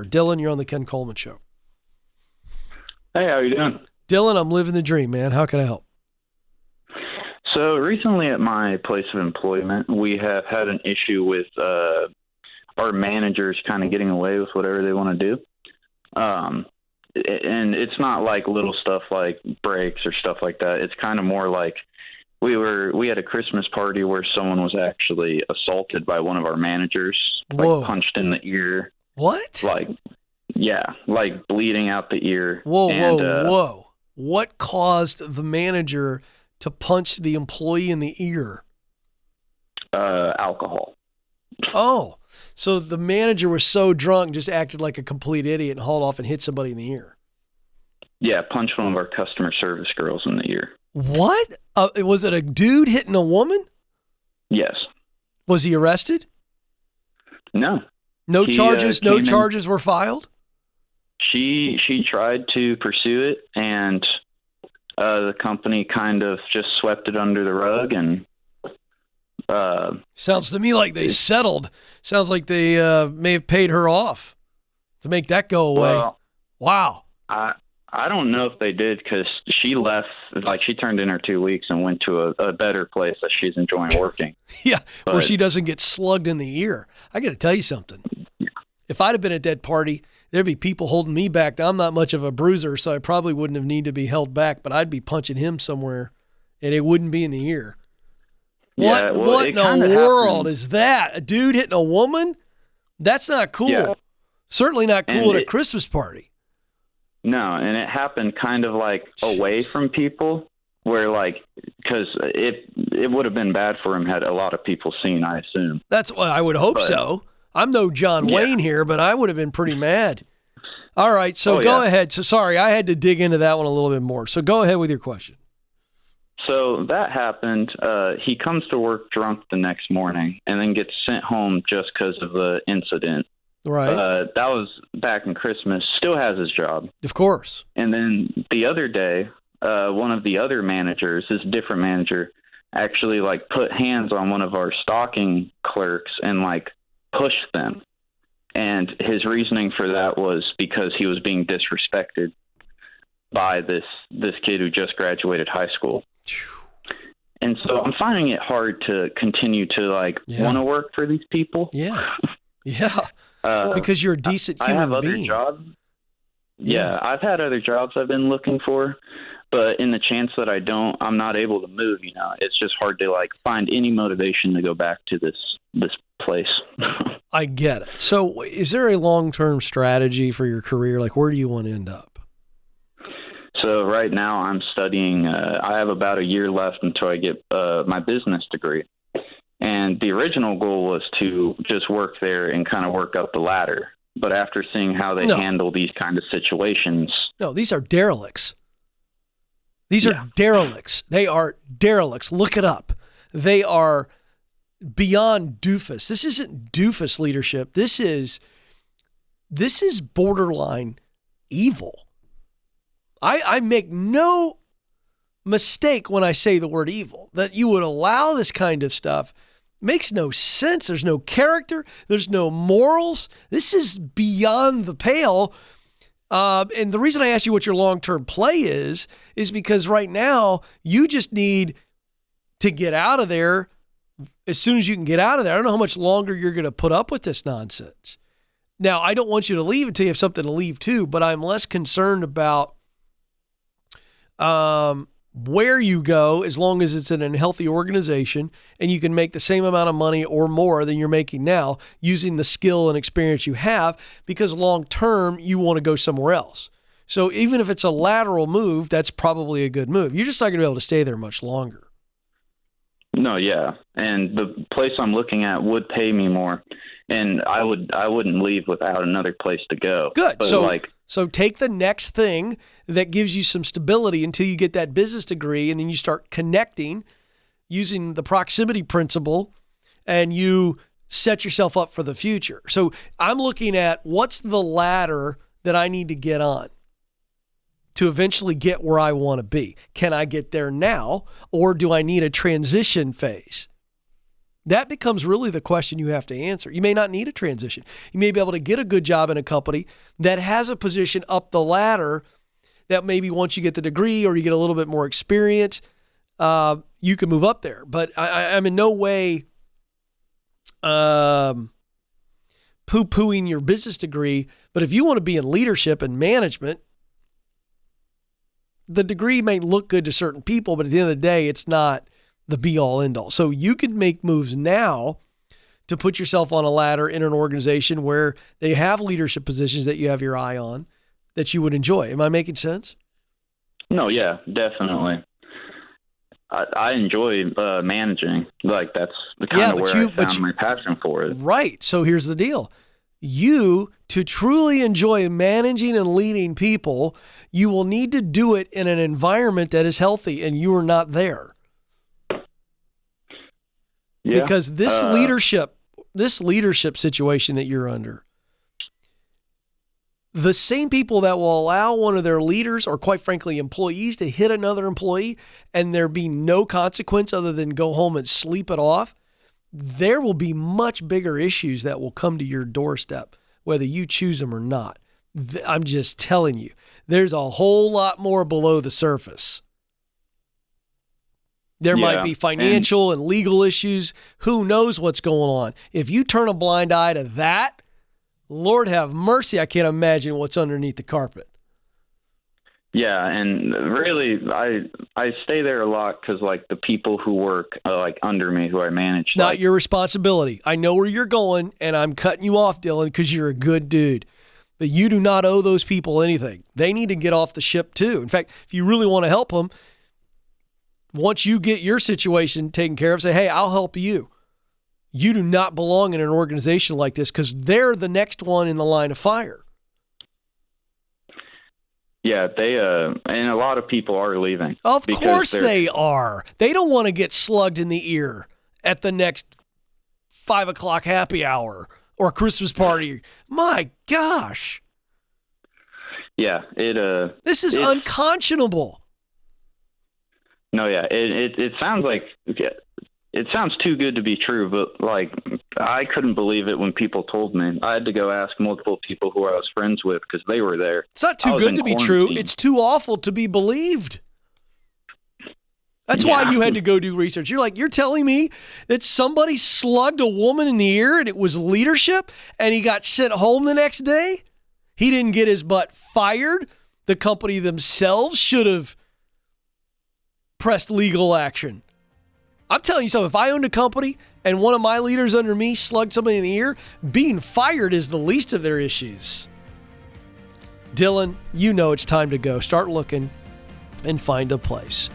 Dylan, you're on the Ken Coleman Show. Hey, how you doing? Dylan, I'm living the dream, man. How can I help? So recently at my place of employment, we have had an issue with our managers kind of getting away with whatever they want to do. And it's not like little stuff like breaks or stuff like that. It's kind of more like we had a Christmas party where someone was actually assaulted by one of our managers, Whoa. like punched in the ear. What? Like bleeding out the ear. Whoa. What caused the manager to punch the employee in the ear? Alcohol. Oh, so the manager was so drunk, just acted like a complete idiot and hauled off and hit somebody in the ear. Yeah, punched one of our customer service girls in the ear. What? Was it a dude hitting a woman? Yes. Was he arrested? No. No charges were filed? She tried to pursue it, and the company kind of just swept it under the rug. And sounds to me like they settled. Sounds like they may have paid her off to make that go away. Well, wow. I don't know if they did, because she left, like she turned in her 2 weeks and went to a better place that she's enjoying working. Yeah, but, where she doesn't get slugged in the ear. I got to tell you something. If I'd have been at that party, there'd be people holding me back. Now, I'm not much of a bruiser, so I probably wouldn't have needed to be held back, but I'd be punching him somewhere, and it wouldn't be in the ear. Yeah, What in the world is that? A dude hitting a woman? That's not cool. Yeah. Certainly not cool at a Christmas party. No, and it happened kind of like away from people, where like, because it would have been bad for him had a lot of people seen, I assume. That's what I would hope so. I'm no John Wayne here, but I would have been pretty mad. All right, so go ahead. So sorry, I had to dig into that one a little bit more. So go ahead with your question. So that happened. He comes to work drunk the next morning and then gets sent home just because of the incident. Right. That was back in Christmas. Still has his job. Of course. And then the other day, one of the other managers, this different manager, actually like put hands on one of our stocking clerks and like pushed them. And his reasoning for that was because he was being disrespected by this kid who just graduated high school. And so I'm finding it hard to continue to want to work for these people. Yeah. Yeah. Because you're a decent human being. I have other jobs. Yeah, I've had other jobs I've been looking for, but in the chance that I'm not able to move, it's just hard to find any motivation to go back to this place. I get it. So is there a long-term strategy for your career? Like, where do you want to end up? So right now I'm studying, I have about a year left until I get my business degree. And the original goal was to just work there and kind of work up the ladder. But after seeing how they handle these kind of situations. No, these are derelicts. These are derelicts. They are derelicts. Look it up. They are beyond doofus. This isn't doofus leadership. This is borderline evil. I make no mistake when I say the word evil. That you would allow this kind of stuff makes no sense. There's no character. There's no morals. This is beyond the pale. And the reason I asked you what your long-term play is because right now you just need to get out of there as soon as you can get out of there. I don't know how much longer you're going to put up with this nonsense. Now, I don't want you to leave until you have something to leave to, but I'm less concerned about where you go, as long as it's in a healthy organization and you can make the same amount of money or more than you're making now using the skill and experience you have, because long term you want to go somewhere else. So even if it's a lateral move, that's probably a good move. You're just not going to be able to stay there much longer. No, yeah. And the place I'm looking at would pay me more, and I wouldn't leave without another place to go. Good. But so take the next thing that gives you some stability until you get that business degree, and then you start connecting using the proximity principle, and you set yourself up for the future. So I'm looking at what's the ladder that I need to get on to eventually get where I want to be. Can I get there now, or do I need a transition phase? That becomes really the question you have to answer. You may not need a transition. You may be able to get a good job in a company that has a position up the ladder that maybe once you get the degree or you get a little bit more experience, you can move up there. But I'm in no way poo-pooing your business degree. But if you want to be in leadership and management, the degree may look good to certain people, but at the end of the day, it's not the be-all, end-all. So you can make moves now to put yourself on a ladder in an organization where they have leadership positions that you have your eye on that you would enjoy. Am I making sense? No, yeah, definitely. I enjoy managing. Like, that's the kind of where I found my passion for it. Right. So here's the deal. You, to truly enjoy managing and leading people, you will need to do it in an environment that is healthy, and you are not there. Yeah, because this leadership situation that you're under, the same people that will allow one of their leaders or, quite frankly, employees to hit another employee and there be no consequence other than go home and sleep it off, there will be much bigger issues that will come to your doorstep, whether you choose them or not. I'm just telling you, there's a whole lot more below the surface. There might be financial and legal issues. Who knows what's going on? If you turn a blind eye to that, Lord have mercy, I can't imagine what's underneath the carpet. Yeah, and really, I stay there a lot because, like, the people who work, like, under me, who I manage. Not your responsibility. I know where you're going, and I'm cutting you off, Dylan, because you're a good dude. But you do not owe those people anything. They need to get off the ship, too. In fact, if you really want to help them, once you get your situation taken care of, say, hey, I'll help you. You do not belong in an organization like this because they're the next one in the line of fire. Yeah, they and a lot of people are leaving. Of course they are. They don't want to get slugged in the ear at the next 5 o'clock happy hour or Christmas party. My gosh. Yeah, this is unconscionable. No, yeah, it sounds like it sounds too good to be true, but, like, I couldn't believe it when people told me. I had to go ask multiple people who I was friends with because they were there. It's not too good to be true. It's too awful to be believed. That's why you had to go do research. You're telling me that somebody slugged a woman in the ear and it was leadership and he got sent home the next day? He didn't get his butt fired. The company themselves should have pressed legal action. I'm telling you something, if I owned a company and one of my leaders under me slugged somebody in the ear, being fired is the least of their issues. Dylan, you know it's time to go. Start looking and find a place.